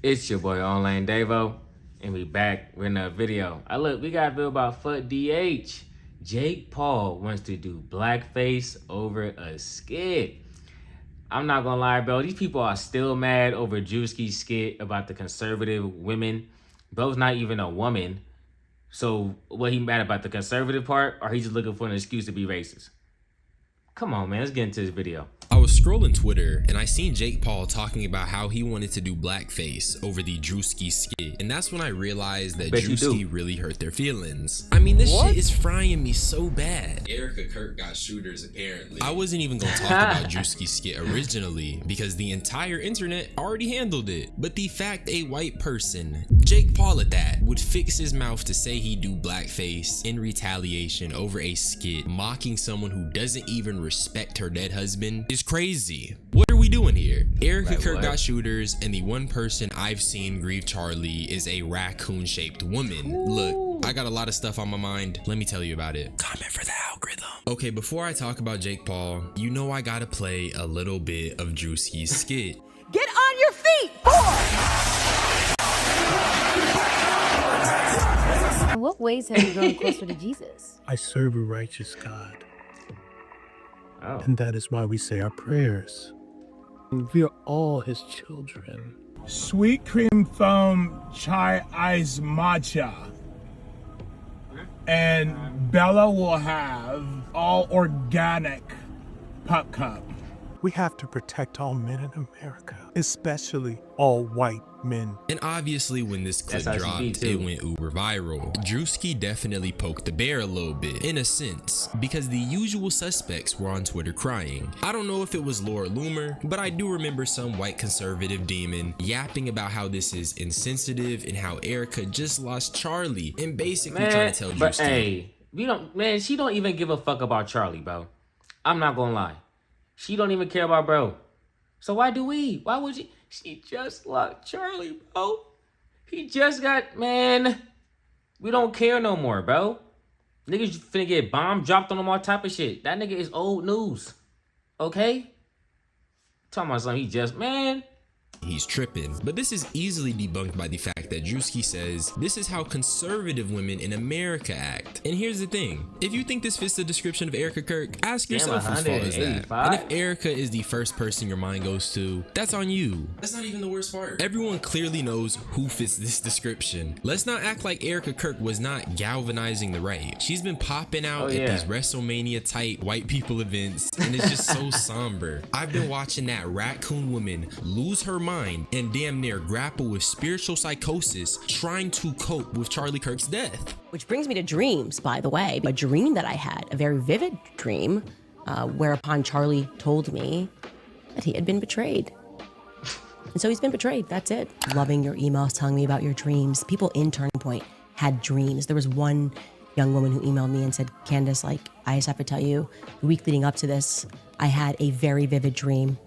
It's your boy Online Davo, and we back with another video. Look, we got a video about Fuck DH. Jake Paul wants to do blackface over a skit. I'm not gonna lie, bro. These people are still mad over Drewski's skit about the conservative women. Bro's not even a woman. So what he mad about, the conservative part, or he just looking for an excuse to be racist? Come on, man. Let's get into this video. I was scrolling Twitter and I seen Jake Paul talking about how he wanted to do blackface over the Drewski skit, and that's when I realized that Drewski really hurt their feelings. I mean, this shit is frying me so bad. Erica Kirk got shooters apparently. I wasn't even gonna talk about Drewski's skit originally because the entire internet already handled it, but the fact a white person, Jake Paul at that, would fix his mouth to say he do blackface in retaliation over a skit mocking someone who doesn't even respect her dead husband is crazy. What are we doing here? Erica Kirk got shooters, and the one person I've seen grieve Charlie is a raccoon-shaped woman. Ooh. Look, I got a lot of stuff on my mind. Let me tell you about it. Comment for the algorithm. Okay, before I talk about Jake Paul, you know I gotta play a little bit of Drewski's skit. Get on your feet, boy! In what ways have you grown closer to Jesus? I serve a righteous God. Oh. And that is why we say our prayers. We are all his children. Sweet cream foam chai ice matcha. And Bella will have all organic pup cup. We have to protect all men in America, especially all white men. And obviously when this clip dropped, it went uber viral. Drewski definitely poked the bear a little bit, in a sense, because the usual suspects were on Twitter crying. I don't know if it was Laura Loomer, but I do remember some white conservative demon yapping about how this is insensitive and how Erica just lost Charlie and basically trying to tell Drewski. But hey, she don't even give a fuck about Charlie, bro. I'm not gonna lie. She don't even care about bro. So why do we? Why would she? She just locked Charlie, bro. He just got, man. We don't care no more, bro. Niggas finna get bomb dropped on him, all type of shit. That nigga is old news. Okay? Talking about something he just, man. He's tripping. But this is easily debunked by the fact that Drewski says this is how conservative women in America act. And here's the thing. If you think this fits the description of Erica Kirk, ask yourself whose fault is that? And if Erica is the first person your mind goes to, that's on you. That's not even the worst part. Everyone clearly knows who fits this description. Let's not act like Erica Kirk was not galvanizing the right. She's been popping out at these WrestleMania type white people events, and it's just so somber. I've been watching that raccoon woman lose her mind and damn near grapple with spiritual psychosis trying to cope with Charlie Kirk's death. Which brings me to dreams, by the way. A dream that I had, a very vivid dream, whereupon Charlie told me that he had been betrayed. And so he's been betrayed, that's it. Loving your emails, telling me about your dreams. People in Turning Point had dreams. There was one young woman who emailed me and said, Candace, like, I just have to tell you, the week leading up to this, I had a very vivid dream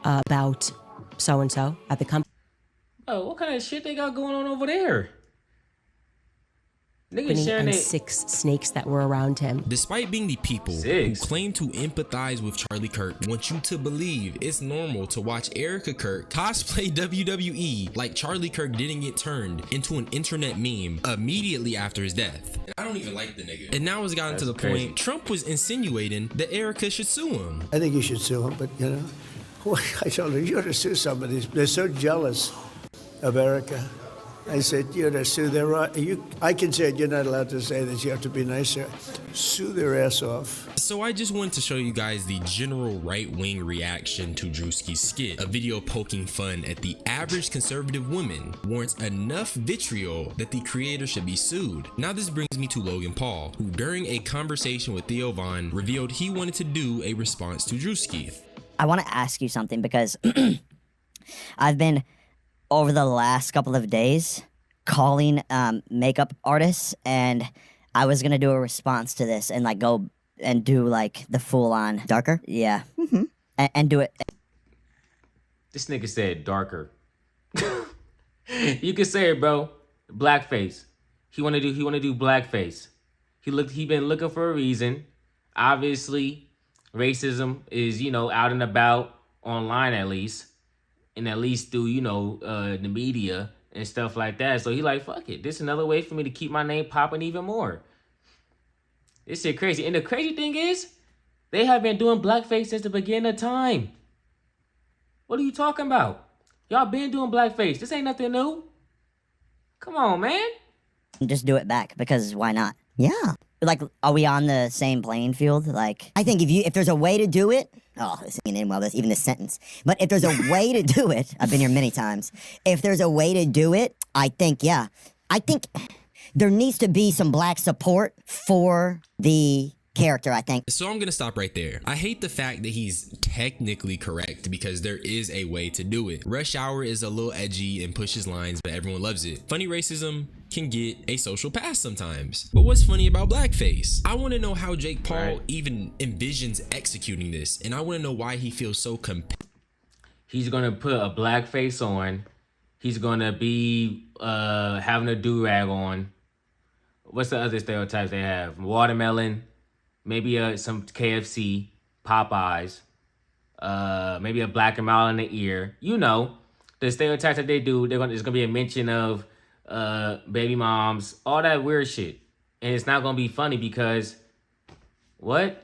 about so-and-so at the company. Oh, what kind of shit they got going on over there? Niggas sharing and 6 snakes that were around him. Despite being the people who claim to empathize with Charlie Kirk want you to believe it's normal to watch Erica Kirk cosplay WWE like Charlie Kirk didn't get turned into an internet meme immediately after his death. I don't even like the nigga. And now it's gotten to the point Trump was insinuating that Erica should sue him. I think you should sue him, but you know, I told her, you ought to sue somebody. They're so jealous of Erica. I said, you ought to sue their I can say it, you're not allowed to say this, you have to be nicer. Sue their ass off. So I just wanted to show you guys the general right-wing reaction to Drewski's skit. A video poking fun at the average conservative woman warrants enough vitriol that the creator should be sued. Now this brings me to Logan Paul, who during a conversation with Theo Von revealed he wanted to do a response to Drewski. I want to ask you something because I've been, over the last couple of days, calling makeup artists, and I was going to do a response to this and like go and do like the full-on darker. Yeah. Mm-hmm. And do it. This nigga said darker. You can say it, bro. Blackface. He wanna do blackface. He been looking for a reason. Obviously, racism is, out and about, online at least. and at least through, the media and stuff like that. So he like, fuck it. This is another way for me to keep my name popping even more. This shit crazy. And the crazy thing is, they have been doing blackface since the beginning of time. What are you talking about? Y'all been doing blackface. This ain't nothing new. Come on, man. Just do it back, because why not? Yeah. Like, are we on the same playing field? Like, I think if there's a way to do it, this ain't in well, even this sentence. But if there's a way to do it, I've been here many times. If there's a way to do it, I think there needs to be some black support for the character, I think. So I'm gonna stop right there. I hate the fact that he's technically correct, because there is a way to do it. Rush Hour is a little edgy and pushes lines, but everyone loves it. Funny racism can get a social pass sometimes. But what's funny about blackface? I want to know how Jake Paul even envisions executing this, and I want to know why he feels so compelled. He's gonna put a blackface on. He's gonna be having a do-rag on. What's the other stereotypes they have? Watermelon. Maybe some KFC, Popeyes, maybe a black and mild in the ear. The stereotypes that they do. There's gonna be a mention of baby moms, all that weird shit, and it's not gonna be funny because when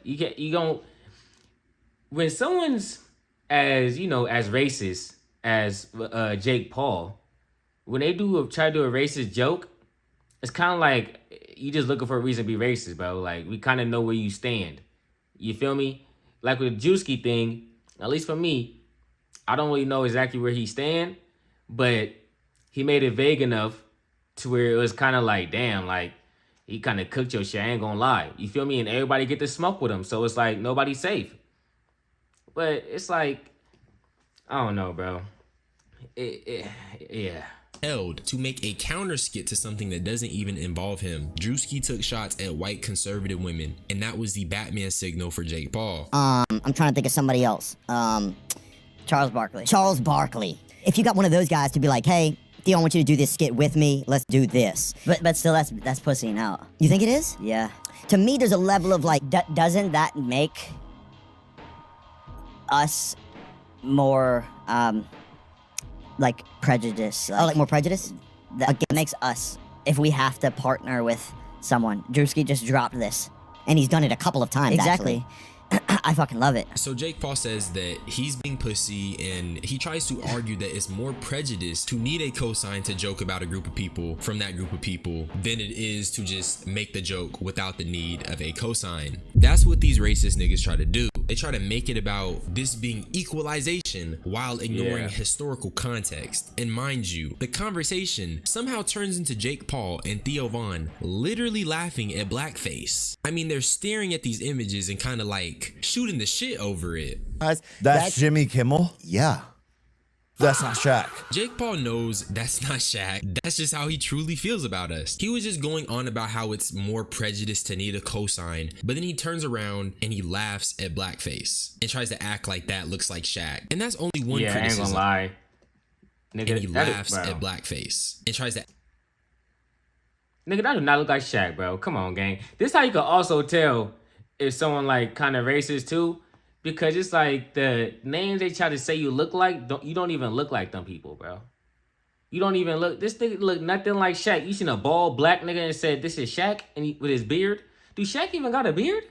someone's as racist as Jake Paul, when they try to do a racist joke, it's kind of like you just looking for a reason to be racist, bro. Like, we kind of know where you stand. You feel me? Like with the Drewski thing, at least for me, I don't really know exactly where he stand, but he made it vague enough to where it was kind of like, damn, like, he kind of cooked your shit, I ain't gonna lie. You feel me? And everybody get to smoke with him, so it's like nobody's safe. But it's like, I don't know, bro. Yeah. To make a counter skit to something that doesn't even involve him. Drewski took shots at white conservative women, and that was the Batman signal for Jake Paul. I'm trying to think of somebody else. Charles Barkley. If you got one of those guys to be like, hey, Theo, I want you to do this skit with me. Let's do this. But still, that's pussying out. You think it is? Yeah. To me, there's a level of like, doesn't that make us more, like prejudice? Like more prejudice? That makes us, if we have to partner with someone. Drewski just dropped this, and he's done it a couple of times. Exactly. I fucking love it. So Jake Paul says that he's being pussy, and he tries to argue that it's more prejudice to need a cosign to joke about a group of people from that group of people than it is to just make the joke without the need of a cosign. That's what these racist niggas try to do. They try to make it about this being equalization while ignoring historical context. And mind you, the conversation somehow turns into Jake Paul and Theo Von literally laughing at blackface. I mean, they're staring at these images and kind of like shooting the shit over it. That's Jimmy Kimmel? Yeah. That's not Shaq. Jake Paul knows that's not Shaq. That's just how he truly feels about us. He was just going on about how it's more prejudice to need a cosign, but then he turns around and he laughs at blackface and tries to act like that looks like Shaq. And that's only one criticism. I ain't gonna lie. Nigga, and he laughs at blackface and tries to... Nigga, that do not look like Shaq, bro. Come on, gang. This how you can also tell if someone like kind of racist too, because it's like the names they try to say you look like, you don't even look like them people, bro. You don't even look. This nigga look nothing like Shaq. You seen a bald black nigga and said this is Shaq, and with his beard. Do Shaq even got a beard?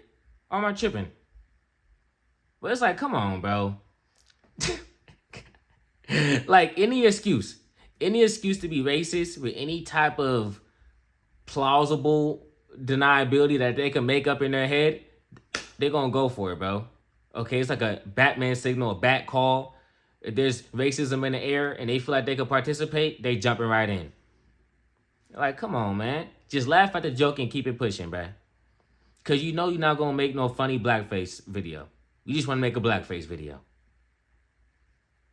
Or am I tripping? But it's like, come on, bro. Like any excuse to be racist with any type of plausible deniability that they can make up in their head, they're gonna go for it, bro. Okay, it's like a Batman signal, a bat call. If there's racism in the air and they feel like they can participate, they jumping right in. Like, come on, man. Just laugh at the joke and keep it pushing, bro. Because you know you're not going to make no funny blackface video. You just want to make a blackface video.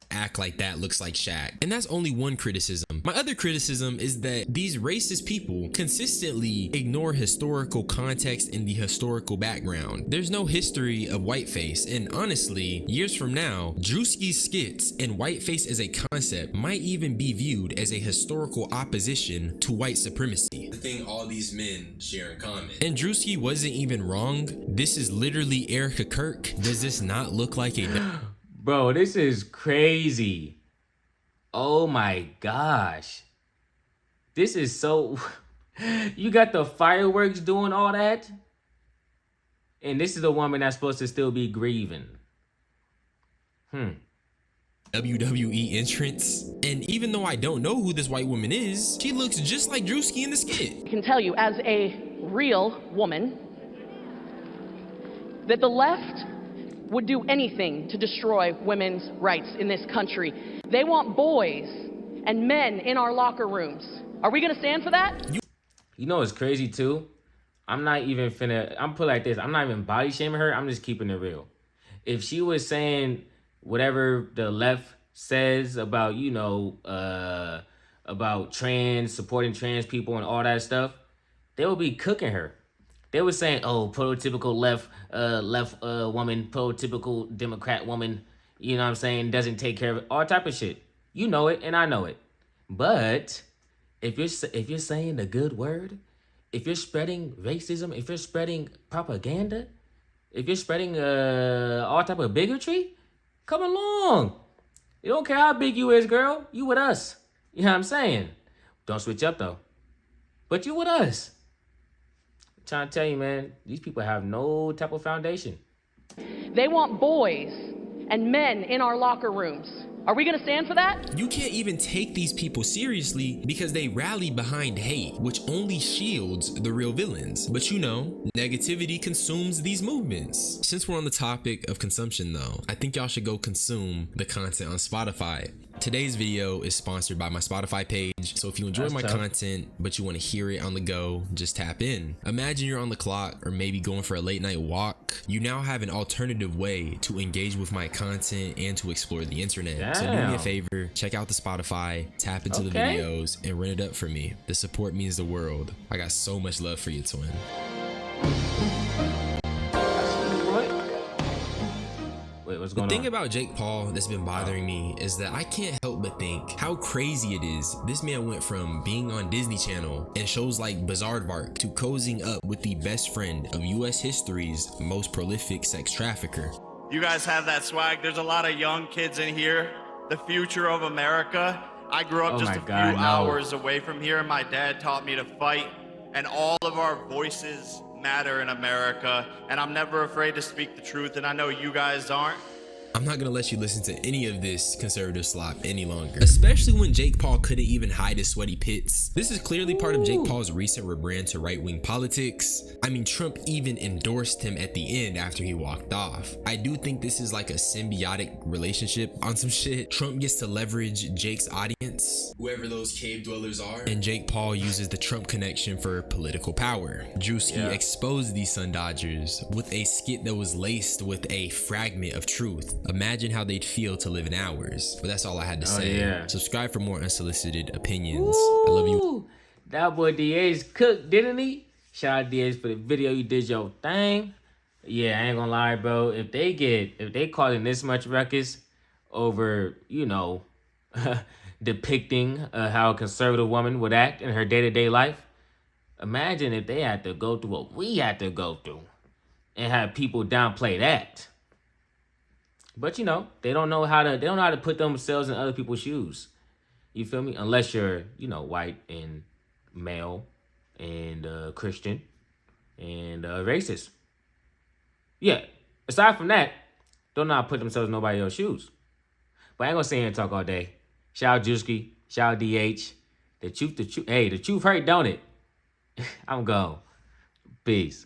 Act like that looks like Shaq. And that's only one criticism. My other criticism is that these racist people consistently ignore historical context and the historical background. There's no history of whiteface, and honestly, years from now, Drewski's skits and whiteface as a concept might even be viewed as a historical opposition to white supremacy. The thing all these men share in common. And Drewski wasn't even wrong. This is literally Erica Kirk. Does this not look like a... Bro, this is crazy. Oh my gosh. This is so... You got the fireworks doing all that? And this is a woman that's supposed to still be grieving. WWE entrance. And even though I don't know who this white woman is, she looks just like Drewski in the skit. I can tell you as a real woman that the left would do anything to destroy women's rights in this country. They want boys and men in our locker rooms. Are we gonna stand for that? You know what's crazy too? I'm not even I'm put like this. I'm not even body shaming her. I'm just keeping it real. If she was saying whatever the left says about, you know, about supporting trans people and all that stuff, they would be cooking her. They were saying, oh, prototypical left woman, prototypical Democrat woman, you know what I'm saying, doesn't take care of it, all type of shit. You know it, and I know it. But if you're saying the good word, if you're spreading racism, if you're spreading propaganda, if you're spreading all type of bigotry, come along. You don't care how big you is, girl. You with us. You know what I'm saying? Don't switch up, though. But you with us. I'm trying to tell you, man, these people have no type of foundation. They want boys and men in our locker rooms. Are we gonna stand for that? You can't even take these people seriously because they rally behind hate, which only shields the real villains. But you know, negativity consumes these movements. Since we're on the topic of consumption though, I think y'all should go consume the content on Spotify. Today's video is sponsored by my Spotify page, so if you enjoy my content but you want to hear it on the go, just tap in. Imagine you're on the clock or maybe going for a late night walk. You now have an alternative way to engage with my content and to explore the internet. So do me a favor, check out the Spotify, tap into the videos, and run it up for me. The support means the world. I got so much love for you, twin. The thing about Jake Paul that's been bothering me is that I can't help but think how crazy it is. This man went from being on Disney Channel and shows like Bizaardvark to cozying up with the best friend of US history's most prolific sex trafficker. You guys have that swag. There's a lot of young kids in here. The future of America. I grew up just a few hours away from here, and my dad taught me to fight. And all of our voices matter in America. And I'm never afraid to speak the truth, and I know you guys aren't. I'm not gonna let you listen to any of this conservative slop any longer, especially when Jake Paul couldn't even hide his sweaty pits. This is clearly part of Jake Paul's recent rebrand to right-wing politics. I mean, Trump even endorsed him at the end after he walked off. I do think this is like a symbiotic relationship on some shit. Trump gets to leverage Jake's audience, whoever those cave dwellers are, and Jake Paul uses the Trump connection for political power. Drewski exposed these Sun Dodgers with a skit that was laced with a fragment of truth. Imagine how they'd feel to live in ours. But that's all I had to say. Subscribe for more unsolicited opinions. I love you. That boy DA's cooked, didn't he? Shout out DA's for the video. You did your thing. Yeah, I ain't gonna lie, bro. If they causing this much ruckus over, you know, depicting how a conservative woman would act in her day-to-day life, imagine if they had to go through what we had to go through and have people downplay that. But you know, they don't know how to put themselves in other people's shoes. You feel me? Unless you're, you know, white and male and Christian and racist. Yeah. Aside from that, don't know how to put themselves in nobody else's shoes. But I ain't gonna sit here and talk all day. Shout out Drewski, shout out DH. The truth. Hey, the truth hurt, don't it? I'm gone. Peace.